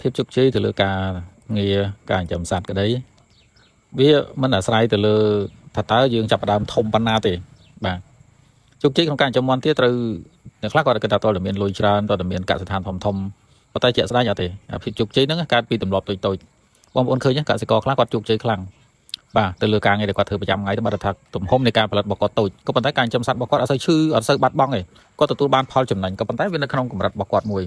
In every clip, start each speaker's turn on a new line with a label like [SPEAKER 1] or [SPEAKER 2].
[SPEAKER 1] ភាពជោគជ័យទៅលើការងារការចិញ្ចឹមសត្វក្តីវាមិនអាស្រ័យទៅលើថាតើយើងចាប់ផ្ដើមធំប៉ុណ្ណាទេបាទជោគជ័យក្នុងការចិញ្ចឹមមាន់ទៀតត្រូវអ្នកខ្លះគាត់គិតថាតើតើមានលុយច្រើនតើតើមានកសិដ្ឋានធំធំប៉ុន្តែជាក់ស្ដែងអត់ទេភាពជោគជ័យហ្នឹងកើតពីទម្លាប់តូចៗបងប្អូនឃើញកសិករខ្លះគាត់ជោគជ័យខ្លាំងបាទទៅលើការងារដែលគាត់ធ្វើប្រចាំថ្ងៃទៅបាទថាទំហំនៃការផលិតរបស់គាត់តូចក៏ប៉ុន្តែការចិញ្ចឹមសត្វរបស់គាត់អត់សូវឈឺអត់សូវបាត់បង់ទេគាត់ទទួលបានផលចំណេញក៏ប៉ុន្តែវានៅក្នុងកម្រិតរបស់គាត់មួយ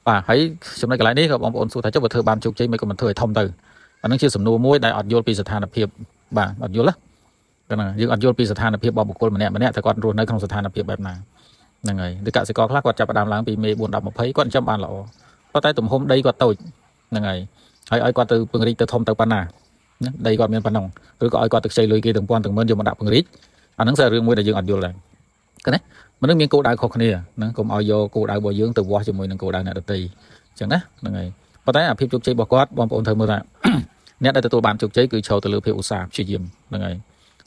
[SPEAKER 1] បាទហើយចំណុចកន្លែងនេះក៏បងប្អូនសួរថាចុះបើធ្វើបានជោគជ័យមិនក៏មិនធ្វើឲ្យធំទៅអានឹងជាសំណួរមួយដែលអត់យល់ពីស្ថានភាពបាទអត់យល់ណាហ្នឹងយើងអត់យល់ពីស្ថានភាពរបស់បុគ្គលម្នាក់តែគាត់រស់នៅក្នុងស្ថានភាពបែបណាហ្នឹងហើយដូចកសិករខ្លះគាត់ចាប់ផ្ដើមឡើងពីមេ4 10 20គាត់ចិញ្ចឹមបានល្អប៉ុន្តែទំហំដីគាត់តូចហ្នឹងហើយឲ្យគាត់ទៅពង្រីកទៅធំទៅប៉ុណ្ណាដីគាត់មានប៉ុណ្ណឹងឬក៏ឲ្យគាត់ទៅខ្ចីលុយគេទាំងពាន់ទាំងម៉ឺនយកមកដាក់ពង្រីកអាហ្នឹងគឺរឿងមួយដែលយើងអត់យល់ដែរឃើញទេមនុស្សមានគោលដៅខុសគ្នាណាកុំឲ្យយកគោលដៅរបស់យើងទៅវាស់ជាមួយនឹងគោលដៅអ្នកដទៃអញ្ចឹងណាហ្នឹងហើយប៉ុន្តែអាភាពជោគជ័យរបស់គាត់បងប្អូនត្រូវមើលថាអ្នកដែលទទួលបានជោគជ័យគឺឈរទៅលើភាពឧស្សាហ៍ព្យាយាមហ្នឹងហើយ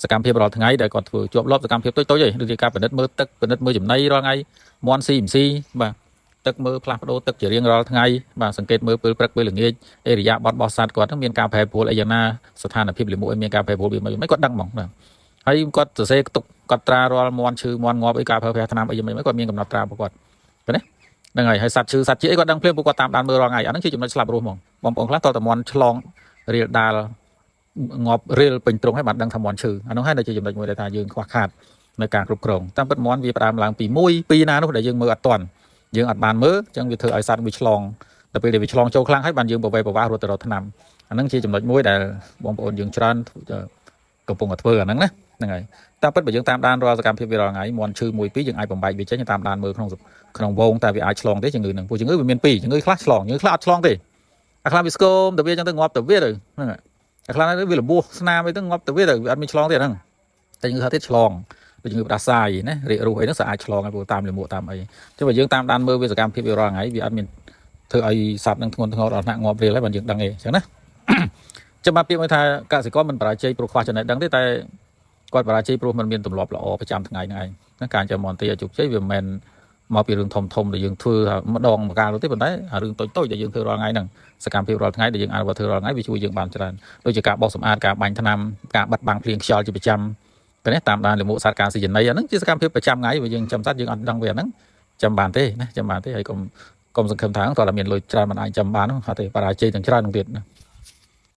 [SPEAKER 1] សកម្មភាពរាល់ថ្ងៃដែលគាត់ធ្វើជាប់លាប់សកម្មភាពតូចៗឯងដូចជាការពិនិត្យមើលទឹកពិនិត្យមើលចំណីរាល់ថ្ងៃមន់ស៊ីមិនស៊ីបាទទឹកមើលផ្លាស់ប្ដូរទឹកជារៀងរាល់ថ្ងៃបាទសង្កេតមើលពេលព្រឹកពេលល្ងាចអេរិយាបថរបស់សត្វគាត់នឹងមានការប្រែប្រួលអីយ៉ាងណាស្ថានភាពលាមកឲ្យមានការប្រែប្រួលវាមិនគាត់ដឹងហ្មងបាទហើយគាត់សរសេរទុកគាត់ត្រារាល់មន់ឈឺមន់ងាប់អីការប្រើប្រាស់ថ្នាំអីយ៉ាងម៉េចគាត់មានកំណត់ត្រារបស់គាត់ឃើញទេហ្នឹងហើយសត្វឈឺសត្វជាអីគាត់ដឹងភ្លាមពួកគាត់តាមដានមើលរាល់ថ្ងៃអាហ្នឹងជាចំណុចស្លាប់រស់ហ្មងបងប្អូនខ្លះតើតមន់ឆ្លងរៀលដាល់ងាប់រៀលពេញទ្រុងហើយបានដឹងថាមន់ឈឺអានោះហើយដែលជាចំណុចមួយដែលថាយើងខ្វះខាតនៅការគ្រប់គ្រងតាមពិតមន់វាផ្ដើមឡើងពី1 2ណានោះដែលយើងមើលអត់ទាន់យើងអត់បានមើលអញ្ចឹងវាធ្វើឲ្យសត្វវាឆ្លងដល់ពេលដែលវាឆ្លងចូលខ្លាំងហើយបានយើងប្រវេប្រវាសរត់ទៅរកថ្នាំអាហ្នឹងជាចំណុចមួយដែលបងប្អូនយើងច្រើនកំពុងតែធ្វើអាហ្នឹងណាហ្នឹងហើយតាមពិតបើយើងតាមដានរាល់សកម្មភាពវារាល់ថ្ងៃមន់ឈឺ1 2យើងអាចបំបែកវាចេញតាមដានមើលក្នុងវងតែវាអាចឆ្លងទេជំងឺហ្នឹងពួកជំងឺវាមាន2ជំងឺខ្លះឆ្លងជំងឺខ្លះអត់ឆ្លងទេអាខ្លះវាស្គមទៅវាអញ្ចឹងទៅងាប់ទៅវាទៅហ្នឹងហើយអាខ្លះវាលបួសស្នាមអីទៅងាប់ទៅវាទៅវាអត់មានឆ្លងទេហ្នឹងតែជំងឺខ្លះទៀតឆ្លងដូចជំងឺផ្ដាសាយណារាគរូសអីហ្នឹងស្អាតឆ្លងហើយតាមលាមកតាមអីចុះបើយើងតាមដានមើលវាសកម្មភាពវារាល់ថ្ងៃវាអត់មានធ្វើឲ្យសត្វនឹងធ្ងន់ធ្ងរដល់ថ្នាក់ងាប់រៀលហើយបានយើងដឹងទេអញ្ចឹងណាចាំមកពាក្យមកថាកសិករមិនបរាជ័យព្រោះខ្វះចំណេះដឹងទេតែគាត់បរាជ័យព្រោះมันមានទម្លាប់ល្អប្រចាំថ្ងៃហ្នឹងឯងណាការចាំមន្ទីរឲ្យជោគជ័យវាមិនមែនមកពីរឿងធំដែលយើងធ្វើម្ដងម្កាលទេប៉ុន្តែរឿងតូចដែលយើងធ្វើរាល់ថ្ងៃហ្នឹងសកម្មភាពរាល់ថ្ងៃដែលយើងអនុវត្តធ្វើរាល់ថ្ងៃវាជួយយើងបានច្រើនដូចជាការបោសសម្អាតការបាញ់ថ្នាំការបិទបាំងភ្លៀងខ្យល់ជាប្រចាំតែនេះតាមដានលាមកសត្វការស៊ីចំណីអាហ្នឹងជាសកម្មភាពប្រចាំថ្ងៃបើយើងចាំសត្វយើងអត់ដឹងវាអាហ្នឹងចាំបានទេណាចាំបានទេហើយកុំសង្ឃឹមថាតើមានលុយច្រើនមិនអាចចាំបាននោះអត់ទេបរាជ័យទាំងច្រើននោះទៀតណា